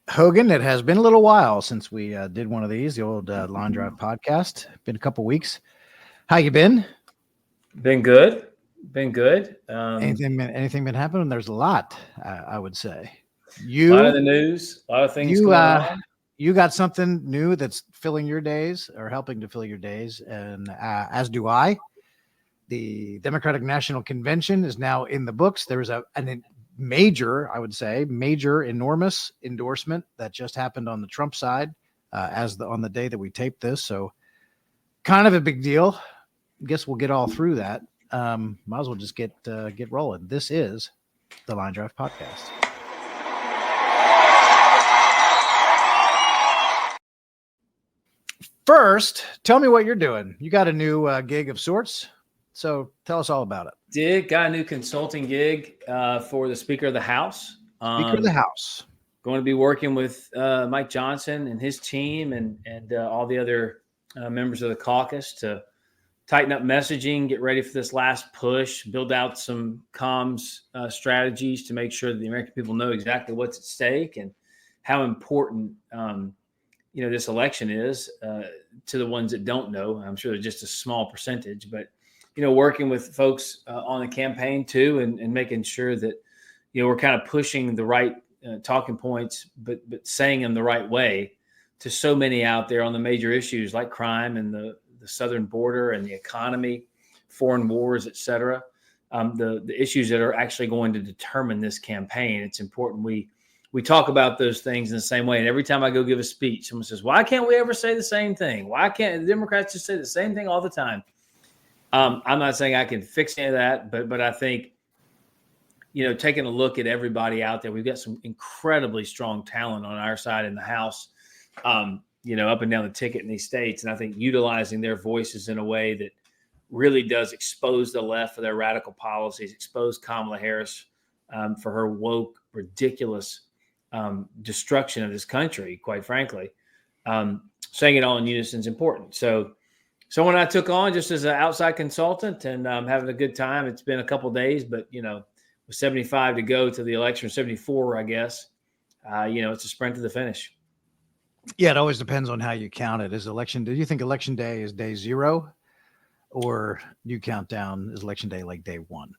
Hogan, it has been a little while since we did one of these, the old Line Drive podcast. Been a couple weeks. How you been? Been good. Been good. Anything been happening? There's a lot, I would say. A lot of the news, a lot of things You going on. you got something new that's filling your days or helping to fill your days, and as do I. The Democratic National Convention is now in the books. There was a major, I would say, enormous endorsement that just happened on the Trump side on the day that we taped this. So kind of a big deal. Guess we'll get all through that. Might as well just get rolling. This is the Line Drive Podcast. First, tell me what you're doing. You got a new gig of sorts. So tell us all about it. Got a new consulting gig for the Speaker of the House. Speaker of the House. Going to be working with Mike Johnson and his team and all the other members of the caucus to tighten up messaging, get ready for this last push, build out some comms strategies to make sure that the American people know exactly what's at stake and how important this election is to the ones that don't know. I'm sure they're just a small percentage, but working with folks on the campaign too, and making sure that, we're kind of pushing the right talking points, but saying them the right way to so many out there on the major issues like crime and the southern border and the economy, foreign wars, et cetera. The issues that are actually going to determine this campaign. It's important we talk about those things in the same way. And every time I go give a speech, someone says, why can't we ever say the same thing? Why can't the Democrats just say the same thing all the time? I'm not saying I can fix any of that, but I think, taking a look at everybody out there, we've got some incredibly strong talent on our side in the House, up and down the ticket in these states. And I think utilizing their voices in a way that really does expose the left for their radical policies, expose Kamala Harris for her woke, ridiculous destruction of this country, quite frankly. Saying it all in unison is important. So someone I took on just as an outside consultant, and I'm having a good time. It's been a couple of days, but, with 75 to go to the election, 74, I guess, it's a sprint to the finish. Yeah, it always depends on how you count it. Do you think election day is day 0, or do you count down is election day like day 1?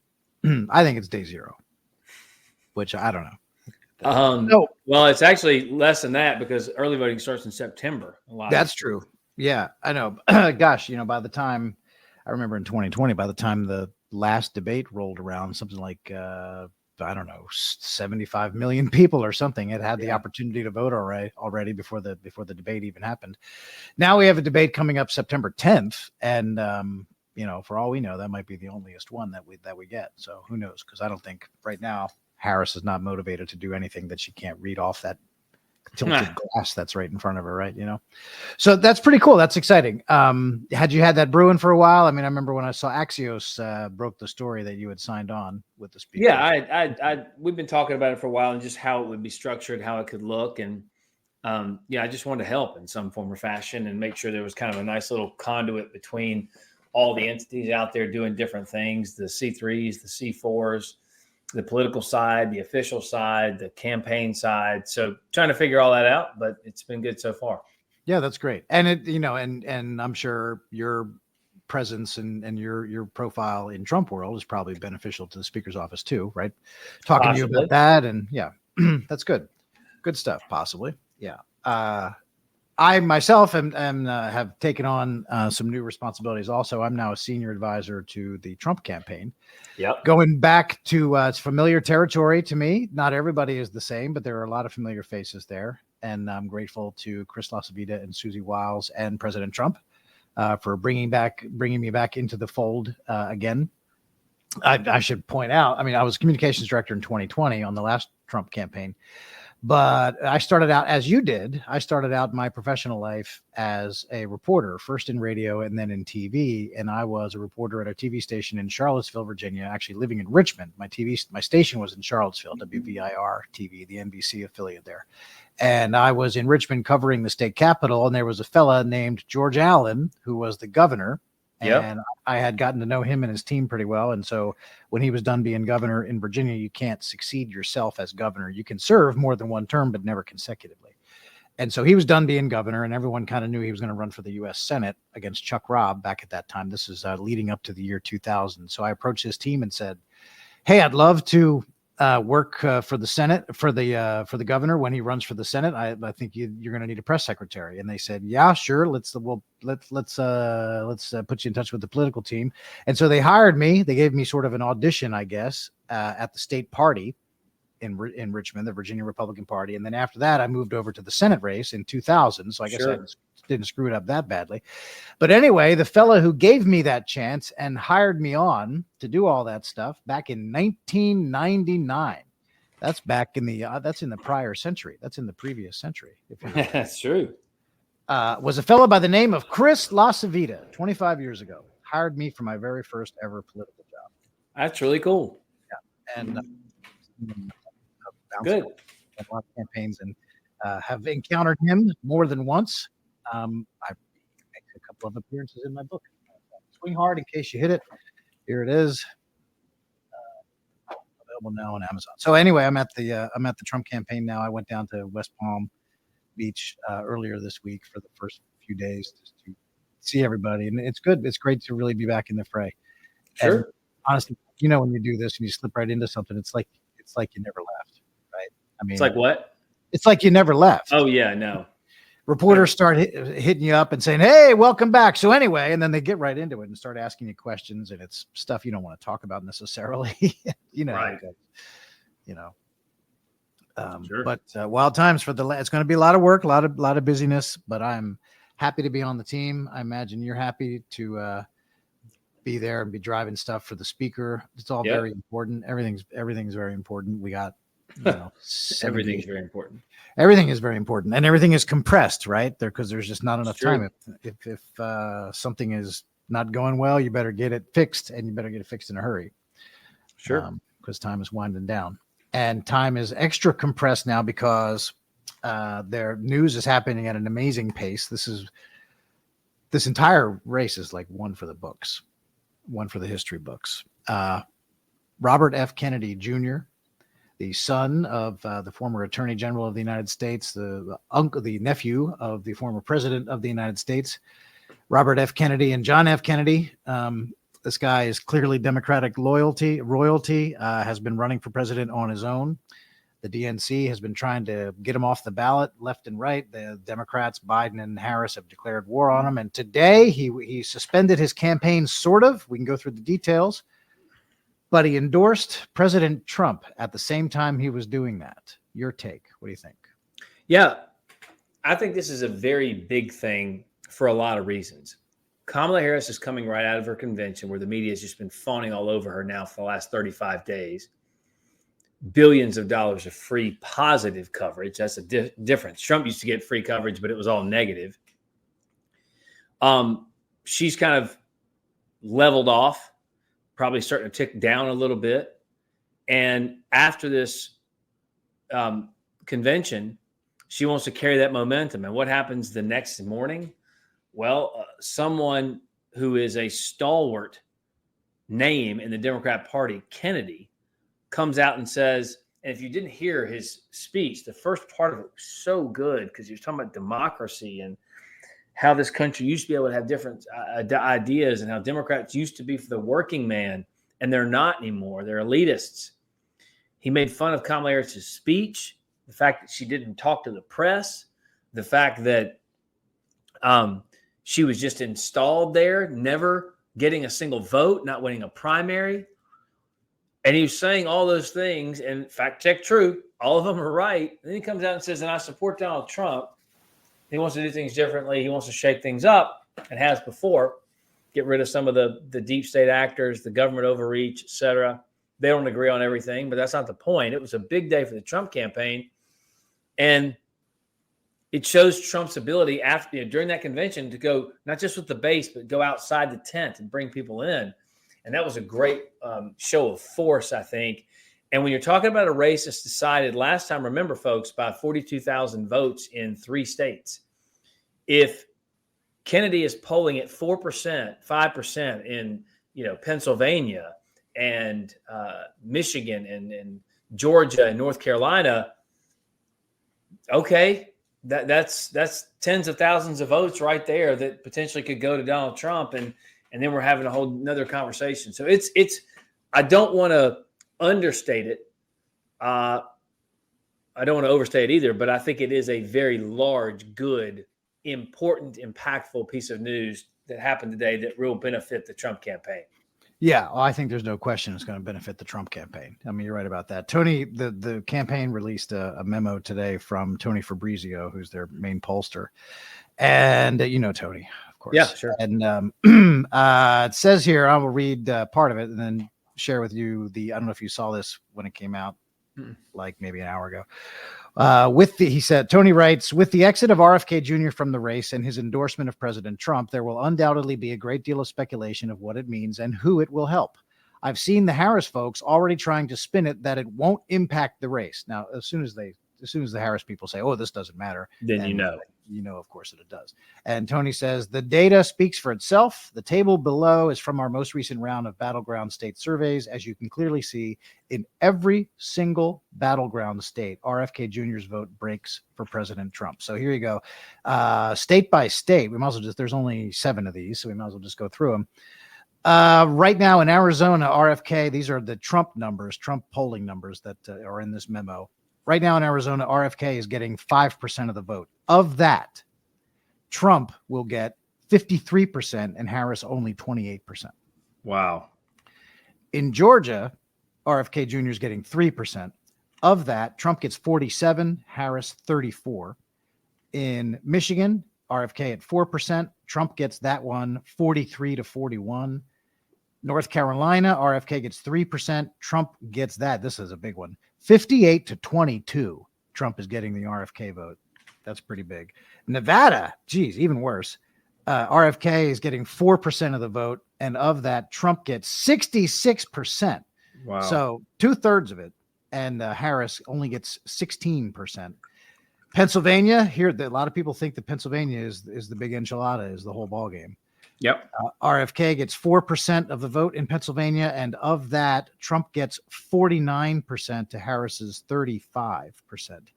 I think it's day 0, which I don't know. Well, it's actually less than that because early voting starts in September. That's true. Yeah, I know. Gosh, by the time I remember in 2020, by the time the last debate rolled around, something like, 75 million people or something had the opportunity to vote already before the debate even happened. Now we have a debate coming up September 10th. And, for all we know, that might be the onlyest one that we get. So who knows? Because I don't think right now Harris is not motivated to do anything that she can't read off that tilted glass that's right in front of her, right? So that's pretty cool. That's exciting. Had you had that brewing for a while? I mean, I remember when I saw Axios broke the story that you had signed on with the speaker. Yeah, we've been talking about it for a while and just how it would be structured, how it could look. And I just wanted to help in some form or fashion and make sure there was kind of a nice little conduit between all the entities out there doing different things, the C3s, the C4s, the political side, the official side, the campaign side. So trying to figure all that out, but it's been good so far. Yeah, that's great. And it, and I'm sure your presence and your profile in Trump world is probably beneficial to the speaker's office too, right? Talking Possibly. to you about that. And yeah, that's good. Good stuff. Possibly. Yeah. I myself have taken on some new responsibilities. Also, I'm now a senior advisor to the Trump campaign. Yep. Going back to it's familiar territory to me. Not everybody is the same, but there are a lot of familiar faces there. And I'm grateful to Chris LaCivita and Susie Wiles and President Trump for bringing me back into the fold again. I should point out, I mean, I was communications director in 2020 on the last Trump campaign. But I started out as you did. I started out my professional life as a reporter, first in radio and then in TV. And I was a reporter at a TV station in Charlottesville, Virginia, actually living in Richmond. My station was in Charlottesville, WVIR TV, the NBC affiliate there. And I was in Richmond covering the state capitol. And there was a fella named George Allen, who was the governor Yep. And I had gotten to know him and his team pretty well. And so when he was done being governor in Virginia, you can't succeed yourself as governor. You can serve more than one term, but never consecutively. And so he was done being governor, and everyone kind of knew he was going to run for the U.S. Senate against Chuck Robb back at that time. This is leading up to the year 2000. So I approached his team and said, "Hey, I'd love to work for the Senate, for the governor when he runs for the Senate. I think you're going to need a press secretary." And they said, "Yeah, sure. Let's put you in touch with the political team." And so they hired me. They gave me sort of an audition, I guess, at the state party in Richmond, the Virginia Republican Party. And then after that, I moved over to the Senate race in 2000. So I guess I didn't screw it up that badly. But anyway, the fellow who gave me that chance and hired me on to do all that stuff back in 1999, that's back in the, that's in the prior century. That's in the previous century. That's true. Was a fellow by the name of Chris LaCivita, 25 years ago, hired me for my very first ever political job. That's really cool. Yeah. And good. A lot of campaigns and have encountered him more than once. I make a couple of appearances in my book. Swing Hard in Case You Hit It. Here it is. Available now on Amazon. So anyway, I'm at the Trump campaign now. I went down to West Palm Beach earlier this week for the first few days just to see everybody, and it's good. It's great to really be back in the fray. Sure. And honestly, when you do this and you slip right into something, it's like you never left, right? I mean, it's like what? It's like you never left. Oh yeah, no. Reporters start hitting you up and saying, "Hey, welcome back." So anyway, and then they get right into it and start asking you questions, and it's stuff you don't want to talk about necessarily. Right. Sure. But wild times for it's going to be a lot of work, a lot of busyness. But I'm happy to be on the team. I imagine you're happy to be there and be driving stuff for the speaker. It's all very important. Everything's very important. We got everything's very important. Everything is very important, and everything is compressed, right? Because there's just not enough time. If something is not going well, you better get it fixed, and you better get it fixed in a hurry. Sure. Because time is winding down, and time is extra compressed now because their news is happening at an amazing pace. This entire race is like one for the books, one for the history books. Robert F. Kennedy Jr., the son of the former Attorney General of the United States, the nephew of the former President of the United States, Robert F. Kennedy and John F. Kennedy. This guy is clearly Democratic royalty, has been running for president on his own. The DNC has been trying to get him off the ballot left and right. The Democrats, Biden and Harris, have declared war on him. And today he suspended his campaign, sort of. We can go through the details. But he endorsed President Trump at the same time he was doing that. Your take. What do you think? Yeah, I think this is a very big thing for a lot of reasons. Kamala Harris is coming right out of her convention where the media has just been fawning all over her now for the last 35 days. Billions of dollars of free positive coverage. That's a difference. Trump used to get free coverage, but it was all negative. She's kind of leveled off, probably starting to tick down a little bit. And after this convention, she wants to carry that momentum. And what happens the next morning? Well, someone who is a stalwart name in the Democrat Party, Kennedy, comes out and says, and if you didn't hear his speech, the first part of it was so good because he was talking about democracy and how this country used to be able to have different ideas and how Democrats used to be for the working man, and they're not anymore. They're elitists. He made fun of Kamala Harris's speech, the fact that she didn't talk to the press, the fact that she was just installed there, never getting a single vote, not winning a primary. And he was saying all those things, and fact check true, all of them are right. Then he comes out and says, and I support Donald Trump. He wants to do things differently. He wants to shake things up and has before, get rid of some of the deep state actors, the government overreach, et cetera. They don't agree on everything, but that's not the point. It was a big day for the Trump campaign. And it shows Trump's ability during that convention to go not just with the base, but go outside the tent and bring people in. And that was a great show of force, I think. And when you're talking about a race that's decided last time, remember, folks, by 42,000 votes in 3 states. If Kennedy is polling at 4%, 5% in Pennsylvania and Michigan and Georgia and North Carolina. Okay, that's tens of thousands of votes right there that potentially could go to Donald Trump, and then we're having a whole another conversation. So it's I don't want to understate it. I don't want to overstate it either, but I think it is a very large, good, important, impactful piece of news that happened today that will benefit the Trump campaign. Yeah, well, I think there's no question it's going to benefit the Trump campaign. I mean, you're right about that. Tony, the campaign released a memo today from Tony Fabrizio, who's their main pollster. And Tony, of course. Yeah, sure. And it says here, I will read part of it and then share with you I don't know if you saw this when it came out, like maybe an hour ago. He said, Tony writes, with the exit of RFK Jr. from the race and his endorsement of President Trump, there will undoubtedly be a great deal of speculation of what it means and who it will help. I've seen the Harris folks already trying to spin it that it won't impact the race. Now, as soon as the Harris people say, oh, this doesn't matter, then of course, that it does. And Tony says, the data speaks for itself. The table below is from our most recent round of battleground state surveys. As you can clearly see, in every single battleground state, RFK Jr.'s vote breaks for President Trump. So here you go. State by state, we might as well there's only 7 of these, so we might as well just go through them. Right now in Arizona, RFK, these are the Trump polling numbers that are in this memo. Right now in Arizona, RFK is getting 5% of the vote. Of that, Trump will get 53% and Harris only 28%. Wow. In Georgia, RFK Jr. is getting 3%. Of that, Trump gets 47, Harris 34. In Michigan, RFK at 4%. Trump gets that one 43 to 41. North Carolina, RFK gets 3%. Trump gets that. This is a big one. 58 to 22. Trump is getting the RFK vote. That's pretty big. Nevada, geez, even worse. RFK is getting 4% of the vote. And of that, Trump gets 66%. Wow. So 2/3 of it. And Harris only gets 16%. Pennsylvania, here, a lot of people think that Pennsylvania is the big enchilada, is the whole ballgame. Yep. RFK gets 4% of the vote in Pennsylvania, and of that, Trump gets 49% to Harris's 35%.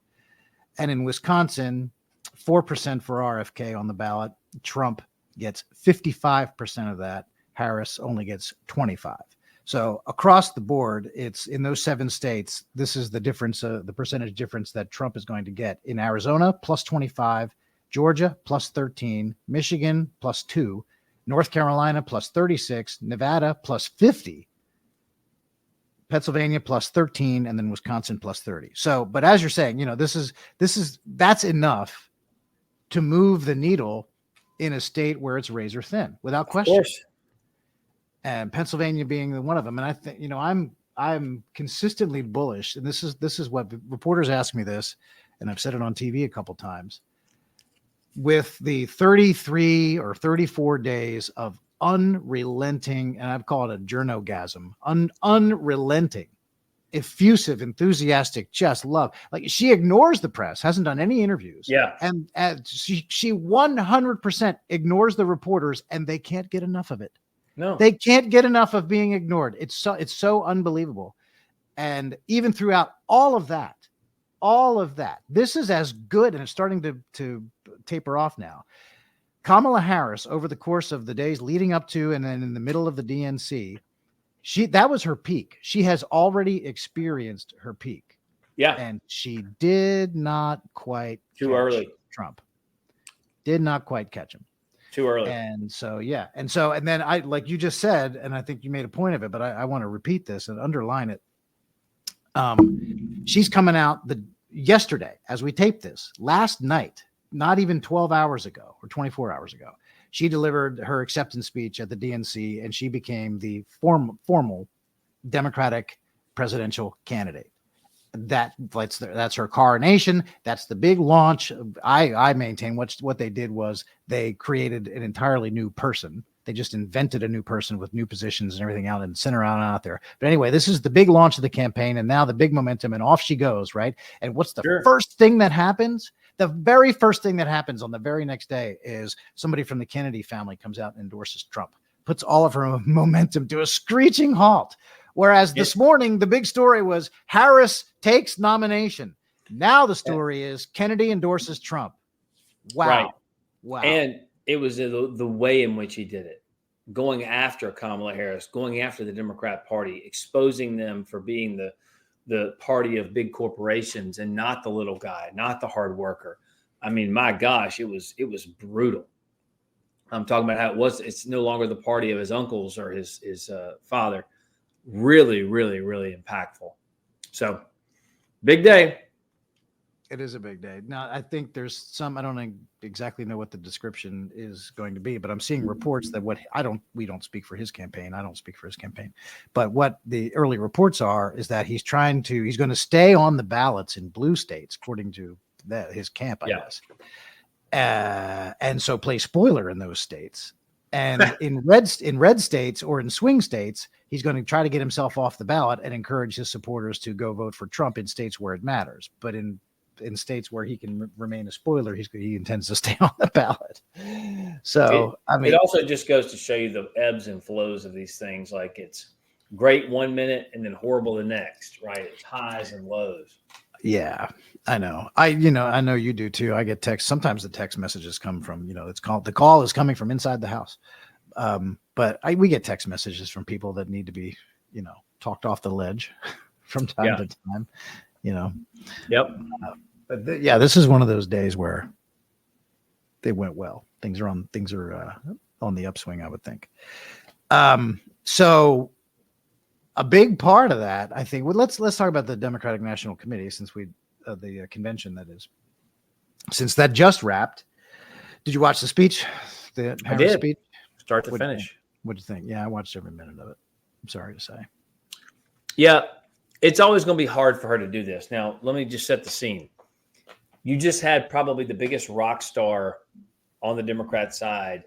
And in Wisconsin, 4% for RFK on the ballot. Trump gets 55% of that. Harris only gets 25%. So across the board, it's in those 7 states. This is the difference, the percentage difference that Trump is going to get. In Arizona, plus 25, Georgia, plus 13, Michigan, plus 2, North Carolina, plus 36, Nevada, plus 50, Pennsylvania, plus 13, and then Wisconsin, plus 30. So, but as you're saying, that's enough to move the needle in a state where it's razor thin, without question. Of course. And Pennsylvania being one of them. And I think, I'm consistently bullish. And this is what reporters ask me this, and I've said it on TV a couple times. With the 33 or 34 days of unrelenting, and I've called it a journogasm, unrelenting, effusive, enthusiastic, just love. Like, she ignores the press, hasn't done any interviews. Yeah. And she 100% ignores the reporters, and they can't get enough of it. No, they can't get enough of being ignored. It's so unbelievable. And even throughout all of that, this is as good, and it's starting to taper off now. Kamala Harris, over the course of the days leading up to and then in the middle of the DNC, that was her peak. She has already experienced her peak. Yeah. And she did not quite too early. Trump did not quite catch him. Too early. And so, yeah. And then I, like you just said, and I think you made a point of it, but I want to repeat this and underline it. She's coming out yesterday, as we tape this, last night, not even 12 hours ago or 24 hours ago, she delivered her acceptance speech at the DNC, and she became the formal Democratic presidential candidate. That's her coronation. That's the big launch. I maintain what they did was they created an entirely new person. They just invented a new person with new positions and everything out and sent her out there. But anyway, this is the big launch of the campaign, and now the big momentum, and off she goes, right? And what's the first thing that happens? The very first thing that happens on the very next day is somebody from the Kennedy family comes out and endorses Trump, puts all of her momentum to a screeching halt. Whereas this morning, the big story was Harris takes nomination. Now the story is Kennedy endorses Trump. Wow. Right. Wow. And it was the way in which he did it, going after Kamala Harris, going after the Democrat Party, exposing them for being the party of big corporations and not the little guy, not the hard worker. I mean, my gosh, it was brutal. I'm talking about how it's no longer the party of his uncles or his father. Really, really, really impactful. So big day. It is a big day. Now, I think there's I don't exactly know what the description is going to be, but I'm seeing reports that we don't speak for his campaign. I don't speak for his campaign, but what the early reports are is that he's going to stay on the ballots in blue states, according to his camp, I guess. And so play spoiler in those states. And in red states or in swing states, he's going to try to get himself off the ballot and encourage his supporters to go vote for Trump in states where it matters. But in states where he can remain a spoiler, he intends to stay on the ballot. So, it also just goes to show you the ebbs and flows of these things. Like it's great 1 minute and then horrible the next, right? It's highs and lows. Yeah, I know. I know you do too. I get texts. Sometimes the text messages come from, the call is coming from inside the house. But we get text messages from people that need to be, talked off the ledge from time to time, Yep. But this is one of those days where they went well. Things are on the upswing, I would think. So a big part of that, I think, let's talk about the Democratic National Committee, since the convention, that is, since that just wrapped. Did you watch the speech? The Harris speech? Start to finish. What'd you think? Yeah, I watched every minute of it. I'm sorry to say. Yeah, it's always going to be hard for her to do this. Now, let me just set the scene. You just had probably the biggest rock star on the Democrat side,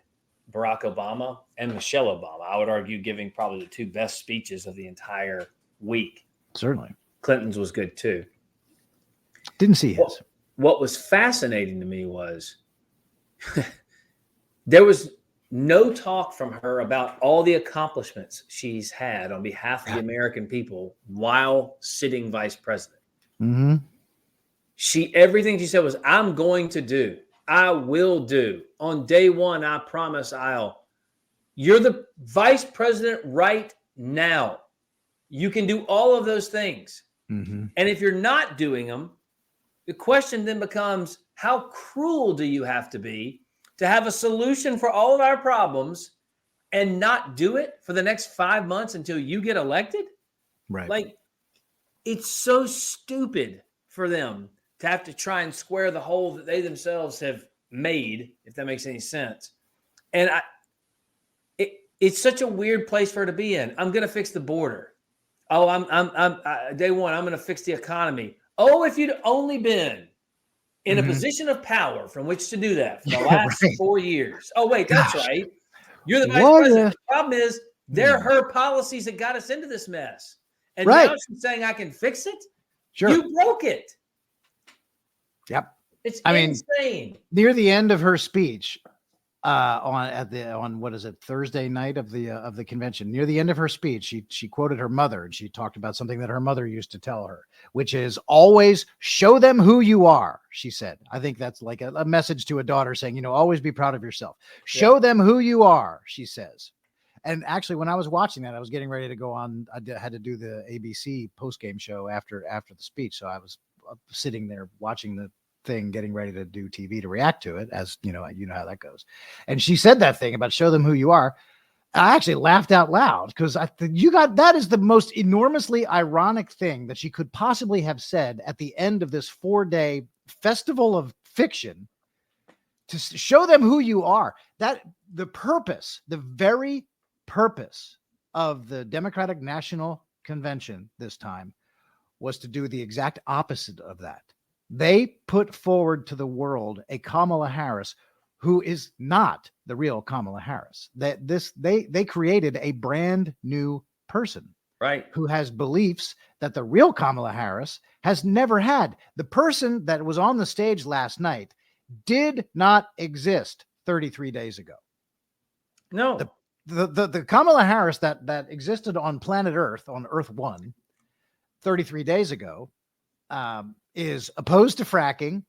Barack Obama and Michelle Obama. I would argue giving probably the two best speeches of the entire week. Certainly. Clinton's was good too. Didn't see his. What was fascinating to me was there was no talk from her about all the accomplishments she's had on behalf of the American people while sitting vice president. Mm-hmm. Everything she said was, I'm going to do, I will do. On day one, I promise you're the vice president right now. You can do all of those things. Mm-hmm. And if you're not doing them, the question then becomes, how cruel do you have to have a solution for all of our problems and not do it for the next 5 months until you get elected? Right. Like, it's so stupid for them to have to try and square the hole that they themselves have made, if that makes any sense. And it's such a weird place for her to be in. I'm going to fix the border. Oh, I'm day one, I'm going to fix the economy. Oh, if you'd only been in a position of power from which to do that for the last 4 years. Oh, wait, that's right. You're the vice president. The problem is they're her policies that got us into this mess. And now she's saying I can fix it? Sure. You broke it. Yep. It's insane. Near the end of her speech, on what is it, Thursday night of the convention, near the end of her speech, she quoted her mother, and she talked about something that her mother used to tell her, which is always show them who you are. She said, I think that's like a message to a daughter saying, always be proud of yourself. Show them who you are, she says. And actually, when I was watching that, I was getting ready to go on. I had to do the ABC post-game show after the speech. So I was sitting there watching the thing, getting ready to do TV to react to it, as you know how that goes. And she said that thing about show them who you are. I actually laughed out loud because that is the most enormously ironic thing that she could possibly have said at the end of this 4-day festival of fiction, to show them who you are. That the very purpose of the Democratic National Convention this time was to do the exact opposite of that. They put forward to the world a Kamala Harris who is not the real Kamala Harris. They created a brand new person, right, who has beliefs that the real Kamala Harris has never had. The person that was on the stage last night did not exist 33 days ago. No. The Kamala Harris that existed on planet Earth, on Earth 1, 33 days ago, is opposed to fracking,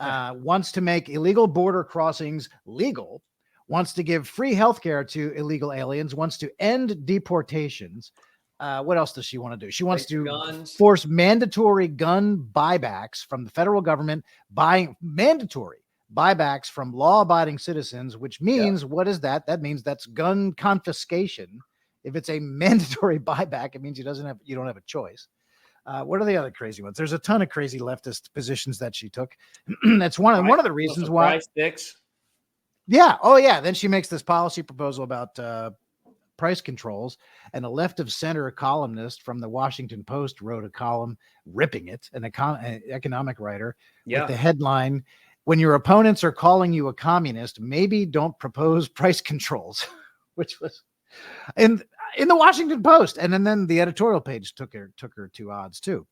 wants to make illegal border crossings legal, wants to give free healthcare to illegal aliens, wants to end deportations. What else does she want to do? She wants to force mandatory gun buybacks from the federal government, buying mandatory buybacks from law-abiding citizens, which means, what is that? That means that's gun confiscation. If it's a mandatory buyback, it means you don't have a choice. What are the other crazy ones? There's a ton of crazy leftist positions that she took. That's one of the reasons why. Price sticks. Yeah. Oh, yeah. Then she makes this policy proposal about price controls, and a left of center columnist from the Washington Post wrote a column ripping it, an economic writer, with the headline, "When your opponents are calling you a communist, maybe don't propose price controls," which was in the Washington Post. And then the editorial page took her to odds too.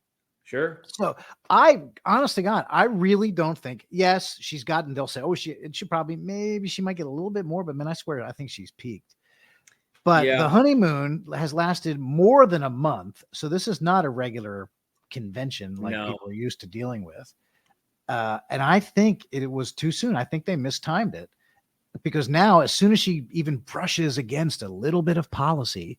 Sure. So I, honest to God, I really don't think, yes, she's gotten, they'll say, oh, she might get a little bit more, but man, I swear, I think she's peaked. But the honeymoon has lasted more than a month. So this is not a regular convention like people are used to dealing with. And I think it was too soon. I think they mistimed it, because now, as soon as she even brushes against a little bit of policy,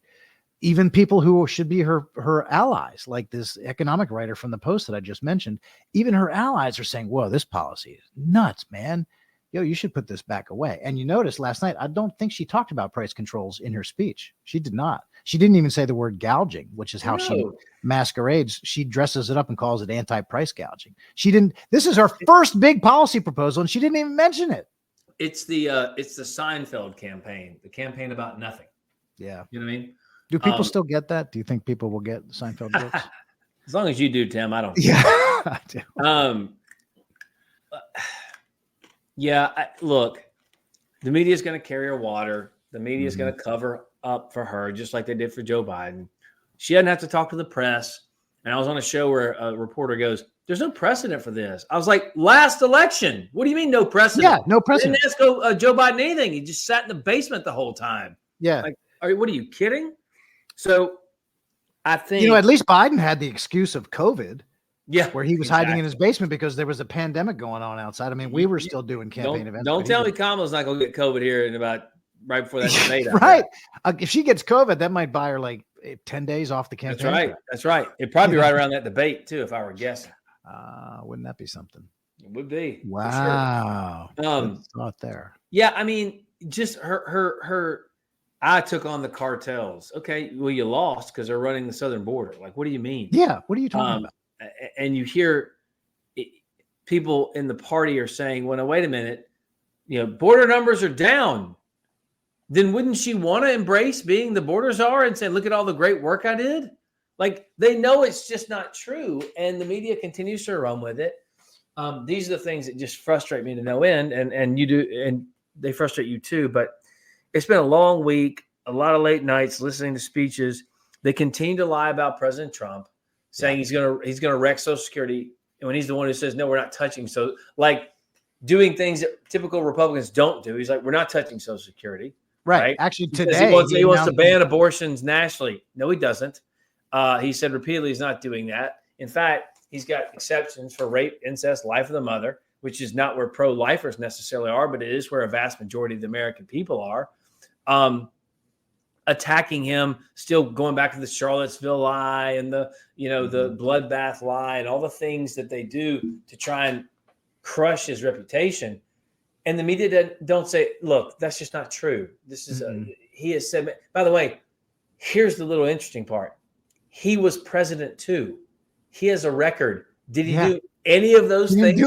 even people who should be her allies, like this economic writer from the Post that I just mentioned, even her allies are saying, whoa, this policy is nuts, man. Yo, you should put this back away. And you notice last night, I don't think she talked about price controls in her speech. She did not. She didn't even say the word gouging, which is how she masquerades. She dresses it up and calls it anti-price gouging. She didn't. This is her first big policy proposal, and she didn't even mention it. It's the Seinfeld campaign, the campaign about nothing. Yeah. You know what I mean? Do people still get that? Do you think people will get Seinfeld jokes? As long as you do, Tim, I don't. Yeah, I do. Look, the media is going to carry her water. The media is going to cover up for her, just like they did for Joe Biden. She doesn't have to talk to the press. And I was on a show where a reporter goes, "There's no precedent for this." I was like, "Last election? What do you mean no precedent?" Yeah, no precedent. He didn't ask Joe Biden anything. He just sat in the basement the whole time. Yeah. Like, what are you kidding? So I think, at least Biden had the excuse of COVID. Yeah, where he was hiding in his basement because there was a pandemic going on outside. I mean, we were still doing campaign events. Don't tell me Kamala's not going to get COVID here in about right before that debate. Right. If she gets COVID, that might buy her like 10 days off the campaign. That's right. It'd probably be right around that debate too, if I were guessing. Wouldn't that be something? It would be. Wow. Sure. Thought there. Yeah. I mean, just her, I took on the cartels. Okay. Well, you lost because they're running the southern border. Like, what do you mean? Yeah. What are you talking about? And you hear people in the party are saying, well, no, wait a minute, border numbers are down. Then wouldn't she want to embrace being the border czar and say, look at all the great work I did? Like, they know it's just not true. And the media continues to run with it. These are the things that just frustrate me to no end. And you do, and they frustrate you too. But it's been a long week, a lot of late nights listening to speeches. They continue to lie about President Trump, saying he's gonna wreck Social Security, and when he's the one who says no, we're not touching. So, like, doing things that typical Republicans don't do. He's like, we're not touching Social Security. Right. Actually, today he wants to ban abortions nationally. No, he doesn't. He said repeatedly he's not doing that. In fact, he's got exceptions for rape, incest, life of the mother, which is not where pro-lifers necessarily are, but it is where a vast majority of the American people are. Attacking him, still going back to the Charlottesville lie and the bloodbath lie and all the things that they do to try and crush his reputation. And the media don't say, look, that's just not true. This is he has said, by the way, here's the little interesting part. He was president too. He has a record. Did he do any of those things?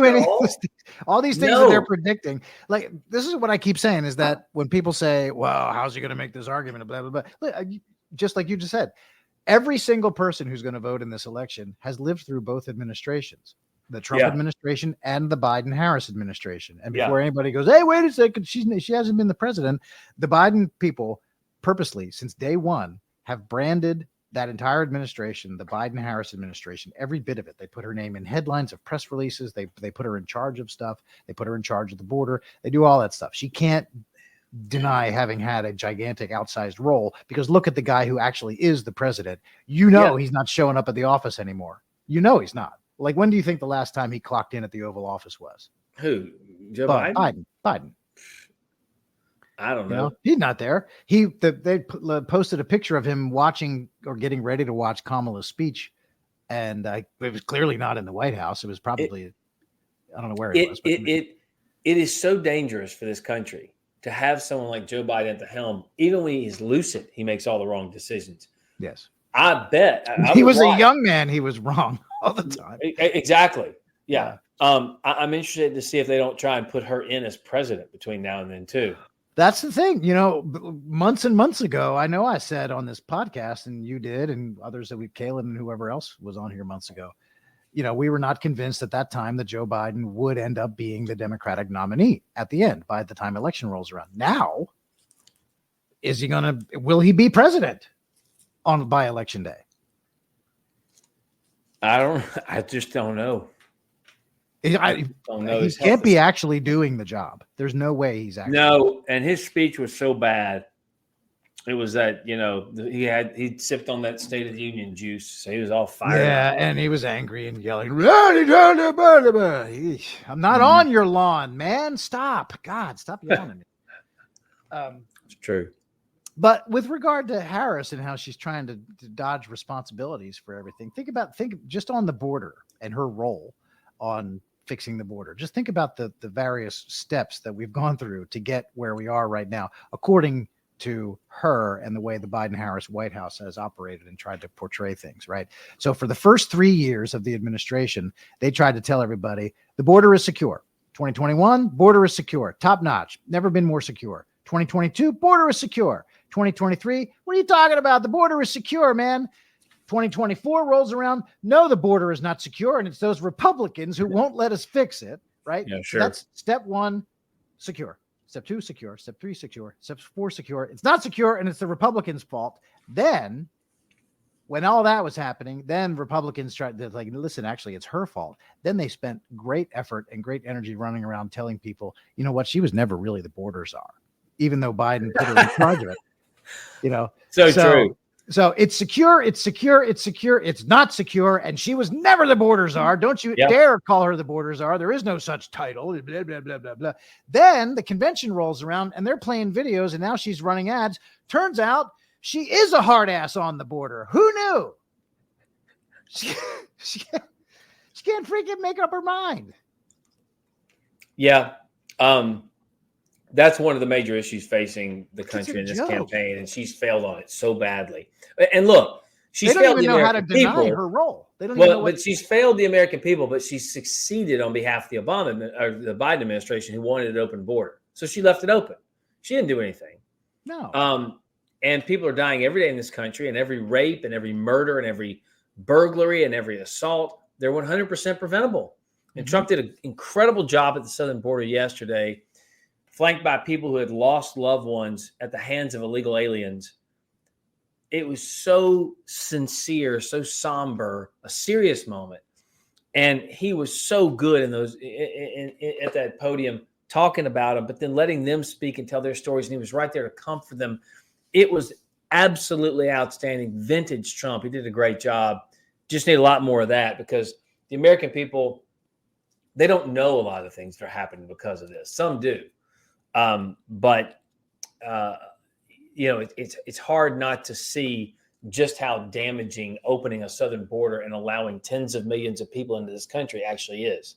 All these things that they're predicting. Like, this is what I keep saying, is that when people say, well, how's he going to make this argument? Blah, blah, blah. Look, just like you just said, every single person who's going to vote in this election has lived through both administrations, the Trump administration and the Biden-Harris administration. And before anybody goes, hey, wait a second, she hasn't been the president, the Biden people purposely, since day one, have branded that entire administration, the Biden-Harris administration, every bit of it, they put her name in headlines of press releases. They put her in charge of stuff. They put her in charge of the border. They do all that stuff. She can't deny having had a gigantic outsized role, because look at the guy who actually is the president. He's not showing up at the office anymore. He's not. Like, when do you think the last time he clocked in at the Oval Office was? Who? Joe Biden? Biden. I don't know. He's not there. They posted a picture of him watching or getting ready to watch Kamala's speech, and it was clearly not in the White House. It was probably I don't know where it was. But it is so dangerous for this country to have someone like Joe Biden at the helm. Even when he's lucid, he makes all the wrong decisions. Yes, I bet he was a young man. He was wrong all the time. Exactly. Yeah. I'm interested to see if they don't try and put her in as president between now and then too. That's the thing, months and months ago, I know I said on this podcast, and you did, and others that Kaylin and whoever else was on here months ago, we were not convinced at that time that Joe Biden would end up being the Democratic nominee at the end by the time election rolls around. Now, will he be president by election day? I just don't know. He can't be actually doing the job. There's no way he's actually. No, and his speech was so bad. It was that, he sipped on that State of the Union juice, so he was all fired up. Yeah, and he was angry and yelling, I'm not on your lawn, man. Stop. God, stop yelling at me. It's true. But with regard to Harris and how she's trying to dodge responsibilities for everything, think just on the border and her role on fixing the border. Just think about the various steps that we've gone through to get where we are right now, according to her and the way the Biden-Harris White House has operated and tried to portray things, right? So for the first 3 years of the administration, they tried to tell everybody the border is secure. 2021, border is secure, top notch, never been more secure. 2022, border is secure. 2023, what are you talking about? The border is secure, man. 2024 rolls around. No, the border is not secure. And it's those Republicans who won't let us fix it. Right. Yeah, sure. That's step one, secure. Step two, secure. Step three, secure. Step four, secure. It's not secure. And it's the Republicans' fault. Then when all that was happening, then Republicans tried to listen, actually, it's her fault. Then they spent great effort and great energy running around telling people, you know what? She was never really the border czar, even though Biden put her in charge of it. So true. So it's secure, it's secure, it's secure, it's not secure, and she was never the border czar. Don't you dare call her the border czar. There is no such title, blah, blah, blah, blah, blah. Then the convention rolls around, and they're playing videos, and now she's running ads. Turns out she is a hard ass on the border. Who knew? She can't freaking make up her mind. Yeah. That's one of the major issues facing the country in this campaign, and she's failed on it so badly. And look, she's failed the American people. They don't even know how to deny her role. They don't even know but she's failed the American people, but she's succeeded on behalf of the the Biden administration, who wanted an open border. So she left it open. She didn't do anything. No. And people are dying every day in this country, and every rape and every murder and every burglary and every assault, they're 100% preventable. And Trump did an incredible job at the southern border yesterday, flanked by people who had lost loved ones at the hands of illegal aliens. It was so sincere, so somber, a serious moment. And he was so good in those at that podium talking about them, but then letting them speak and tell their stories. And he was right there to comfort them. It was absolutely outstanding. Vintage Trump. He did a great job. Just need a lot more of that, because the American people, they don't know a lot of things that are happening because of this. Some do. But it's hard not to see just how damaging opening a southern border and allowing tens of millions of people into this country actually is.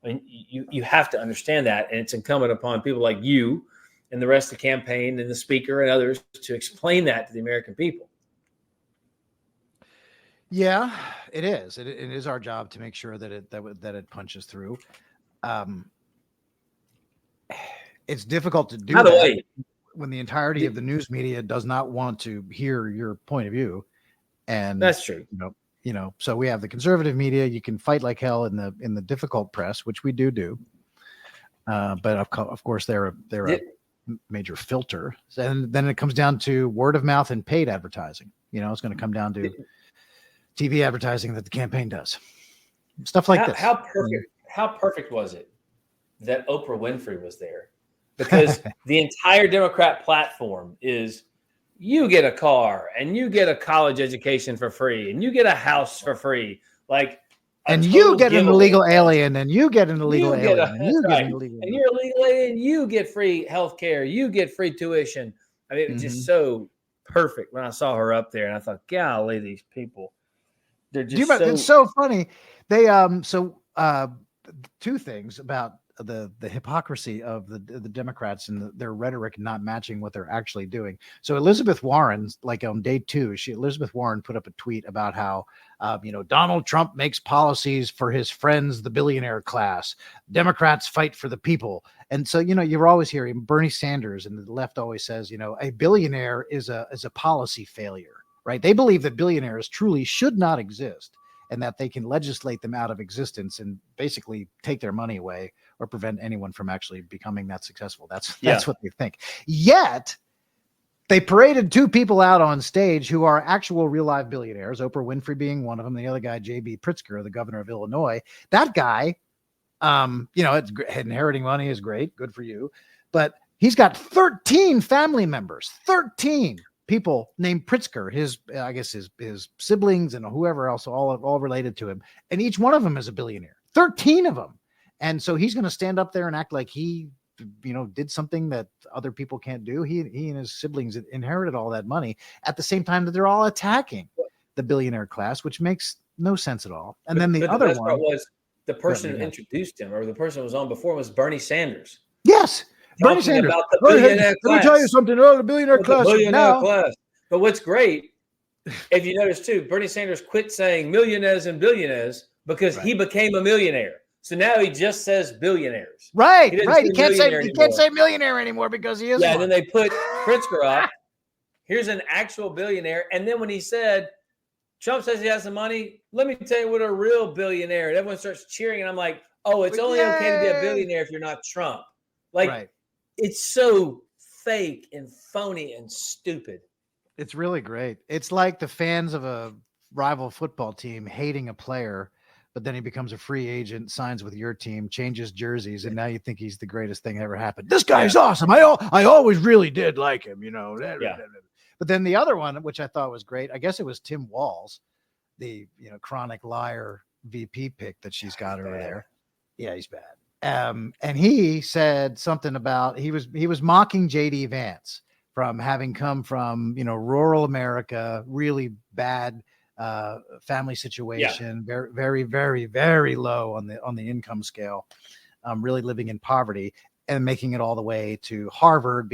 I mean, you have to understand that, and it's incumbent upon people like you and the rest of the campaign and the speaker and others to explain that to the American people. Yeah, it is. It is our job to make sure that it punches through. It's difficult to do that when the entirety of the news media does not want to hear your point of view. And that's true. So we have the conservative media. You can fight like hell in the difficult press, which we do. But of course they're a major filter. And then it comes down to word of mouth and paid advertising. It's going to come down to TV advertising that the campaign does. Stuff like this. How perfect was it that Oprah Winfrey was there? Because the entire Democrat platform is you get a car and you get a college education for free and you get a house for free. And you get an illegal alien and you get an illegal alien and you get an illegal and you're a legal alien, you get free health care, you get free tuition. I mean, it was just so perfect when I saw her up there, and I thought, golly, these people, they're just it's so funny. They two things about the hypocrisy of the Democrats and their rhetoric not matching what they're actually doing. So Elizabeth Warren, on day 2, Elizabeth Warren put up a tweet about how Donald Trump makes policies for his friends, the billionaire class. Democrats fight for the people. And so, you're always hearing Bernie Sanders, and the left always says, a billionaire is a policy failure, right? They believe that billionaires truly should not exist and that they can legislate them out of existence and basically take their money away or prevent anyone from actually becoming that successful. That's what they think. Yet they paraded 2 people out on stage who are actual real live billionaires, Oprah Winfrey being one of them, the other guy, J.B. Pritzker, the governor of Illinois. That guy, it's inheriting money is great. Good for you. But he's got 13 family members, 13 people named Pritzker, his siblings and whoever else, all related to him. And each one of them is a billionaire, 13 of them. And so he's going to stand up there and act like he, did something that other people can't do. He and his siblings inherited all that money at the same time that they're all attacking the billionaire class, which makes no sense at all. And then the other one was the person who introduced him, or the person who was on before, was Bernie Sanders. Yes. Bernie Sanders. About the billionaire class. Let me tell you something. The billionaire class. Class. But what's great, if you notice too, Bernie Sanders quit saying millionaires and billionaires because he became a millionaire. So now he just says billionaires. Right. He can't say millionaire anymore because he is. Yeah. And then they put Pritzker up. Here's an actual billionaire. And then when he said, Trump says he has the money, let me tell you what a real billionaire. And everyone starts cheering. And I'm like, oh, it's only okay to be a billionaire if you're not Trump. It's so fake and phony and stupid. It's really great. It's like the fans of a rival football team hating a player, but then he becomes a free agent, signs with your team, changes jerseys, and now you think he's the greatest thing ever happened. This guy's awesome. I always really did like him, Yeah. But then the other one, which I thought was great, I guess it was Tim Walz, the chronic liar VP pick that she's got over there. Yeah, he's bad. And he said something about he was mocking JD Vance from having come from rural America, really bad family situation, very, very, very, very low on the income scale, really living in poverty, and making it all the way to Harvard,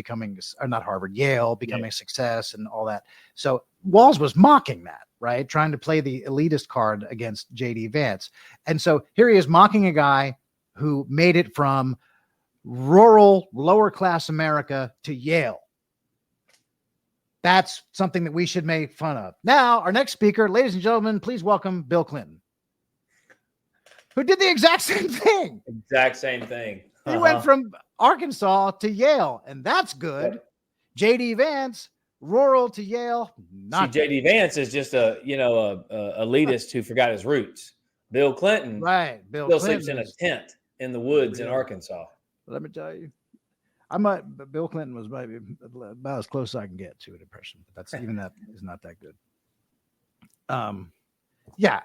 Yale, becoming a success and all that. So Walz was mocking that, right? Trying to play the elitist card against JD Vance. And so here he is mocking a guy who made it from rural, lower class America to Yale. That's something that we should make fun of. Now, our next speaker, ladies and gentlemen, please welcome Bill Clinton, who did the exact same thing. He went from Arkansas to Yale, and that's good. Yep. JD Vance, rural to Yale, not good. JD Vance is just a elitist who forgot his roots. Bill Clinton, Bill sleeps in a tent in the woods in Arkansas. Let me tell you, Bill Clinton was maybe about as close as I can get to an impression. But that is not that good.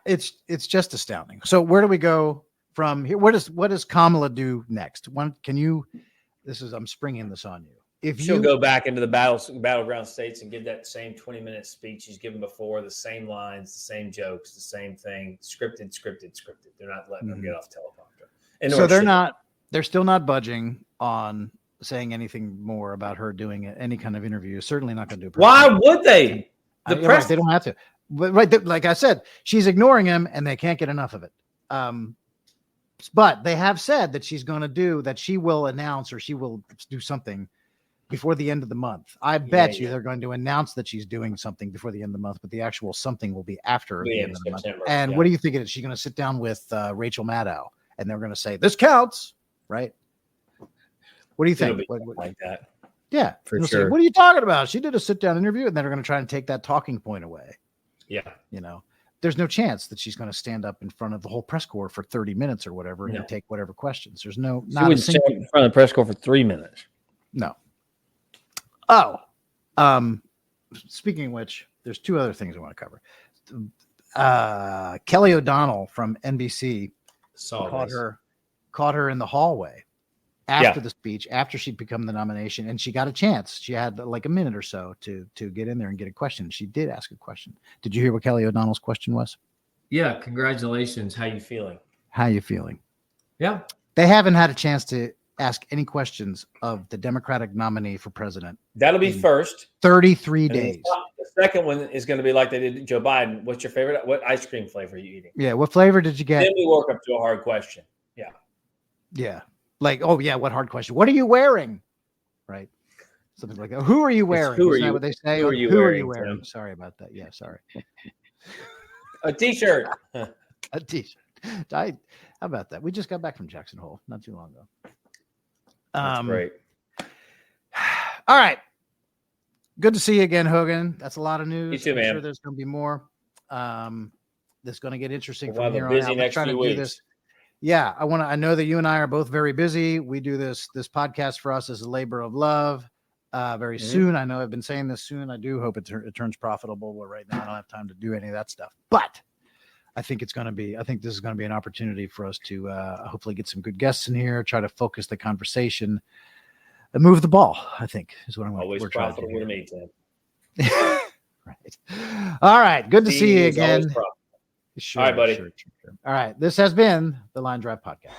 It's just astounding. So where do we go from here? What does Kamala do next? I'm springing this on you. If she'll go back into the battleground states and give that same 20-minute speech she's given before, the same lines, the same jokes, the same thing, scripted. They're not letting them get off teleprompter. So they're still not budging on saying anything more about her doing any kind of interview. Certainly not going to do. Why would they? They don't have to. But like I said, she's ignoring him, and they can't get enough of it. But they have said that she will announce, or she will do something before the end of the month. I bet you they're going to announce that she's doing something before the end of the month, but the actual something will be after the end of the month. And what do you think it is? She's going to sit down with Rachel Maddow, and they're going to say, this counts, right? What do you think? Like that. Yeah, For they'll sure. say, what are you talking about? She did a sit-down interview, and then they're going to try and take that talking point away. Yeah. There's no chance that she's going to stand up in front of the whole press corps for 30 minutes or whatever and take whatever questions. There's no, She wouldn't stand in front of the press corps for 3 minutes. No. Oh, speaking of which, there's two other things I want to cover. Kelly O'Donnell from NBC caught her in the hallway after the speech, after she'd become the nomination, and she got a chance. She had like a minute or so to get in there and get a question. She did ask a question. Did you hear what Kelly O'Donnell's question was? Yeah. Congratulations. How you feeling? Yeah. They haven't had a chance to ask any questions of the Democratic nominee for president. That'll be first. 33 days. The second one is going to be like they did Joe Biden. What's your favorite? What ice cream flavor are you eating? Yeah. What flavor did you get? Then we work up to a hard question. Yeah. Yeah. Like, oh yeah, what hard question? What are you wearing? Right. Something like that. Who are you wearing? Isn't that what they say? Who are you wearing? Tim? Sorry about that. Yeah, sorry. A t-shirt. A t-shirt. How about that? We just got back from Jackson Hole not too long ago. That's great. All right. Good to see you again, Hogan. That's a lot of news. You too, man. I'm sure there's going to be more. That's going to get interesting We'll from here have a busy on out. next few weeks. Yeah, I know that you and I are both very busy. We do this podcast for us as a labor of love. Very soon. I know I've been saying this soon. I do hope it turns profitable, but right now I don't have time to do any of that stuff. But I think this is going to be an opportunity for us to hopefully get some good guests in here, try to focus the conversation and move the ball, I think is what I'm always profitable to me, Tim. Right. All right. Good to see you again. Sure, all right, buddy. Sure. All right. This has been the Line Drive Podcast.